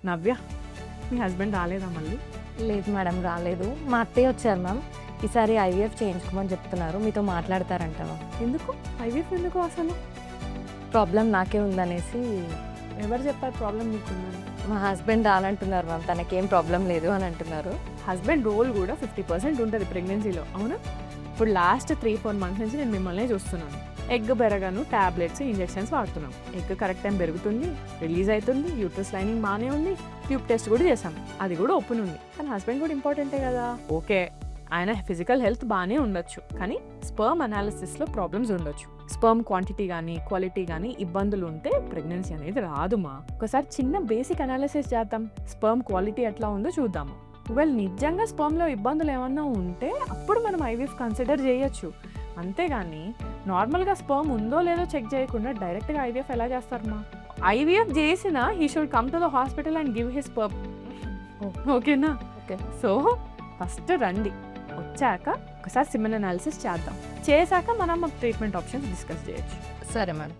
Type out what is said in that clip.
నవ్య, మీ husband రాలేదా మళ్ళీ? లేదు మేడం, రాలేదు. మా అత్తయ్య వచ్చారు మ్యామ్. ఈసారి ఐవీఎఫ్ చేయించుకోమని చెప్తున్నారు. మీతో మాట్లాడతారంట మ్యామ్. ఎందుకు ఐవీఎఫ్ ఎందుకు అసలు? ప్రాబ్లం నాకే ఉందనేసి. ఎవరు చెప్పారు ప్రాబ్లం మీకుందని? మా హస్బెండ్ రానంటున్నారు మ్యామ్. తనకేం ప్రాబ్లం లేదు అని అంటున్నారు. హస్బెండ్ రోల్ కూడా 50% ఉంటుంది ప్రెగ్నెన్సీలో, అవునా? ఇప్పుడు లాస్ట్ 3-4 మంత్స్ నుంచి నేను మిమ్మల్నే చూస్తున్నాను. ఎగ్ పెరగను, ట్యాబ్లెట్స్, ఇంజెక్షన్స్ వాడుతున్నాం. ఎగ్ కరెక్ట్ టైం పెరుగుతుంది, రిలీజ్ అవుతుంది, యూట్రస్ లైనింగ్ బాగానే ఉంది, ట్యూబ్ టెస్ట్ కూడా చేసాం, అది కూడా ఓపెన్ ఉంది. కానీ హస్బెండ్ కూడా ఇంపార్టెంటే కదా. ఓకే, ఆయన ఫిజికల్ హెల్త్ బాగానే ఉండొచ్చు, కానీ స్పర్మ్ అనాలిసిస్లో ప్రాబ్లమ్స్ ఉండొచ్చు. స్పర్మ్ క్వాంటిటీ కానీ క్వాలిటీ కానీ ఇబ్బందులు ఉంటే ప్రెగ్నెన్సీ అనేది రాదుమా. ఒకసారి చిన్న బేసిక్ అనాలిసిస్ చేద్దాం, స్పర్మ్ క్వాలిటీ ఎట్లా ఉందో చూద్దాము. ఒకవేళ నిజంగా స్పర్మ్లో ఇబ్బందులు ఏమన్నా ఉంటే అప్పుడు మనం ఐవీఎఫ్ కన్సిడర్ చేయొచ్చు. అంతేగాని నార్మల్గా స్పర్మ్ ఉందో లేదో చెక్ చేయకుండా డైరెక్ట్గా ఐవీఎఫ్ ఎలా చేస్తారమ్మా? ఐవీఎఫ్ చేసినా he should come to the hospital and give his sperm. ఓకేనా? ఓకే. సో ఫస్ట్ రండి, వచ్చాక ఒకసారి సిమెన్ అనాలిసిస్ చేద్దాం, చేశాక మనం ట్రీట్మెంట్ ఆప్షన్స్ డిస్కస్ చేయొచ్చు. సరే మేడం.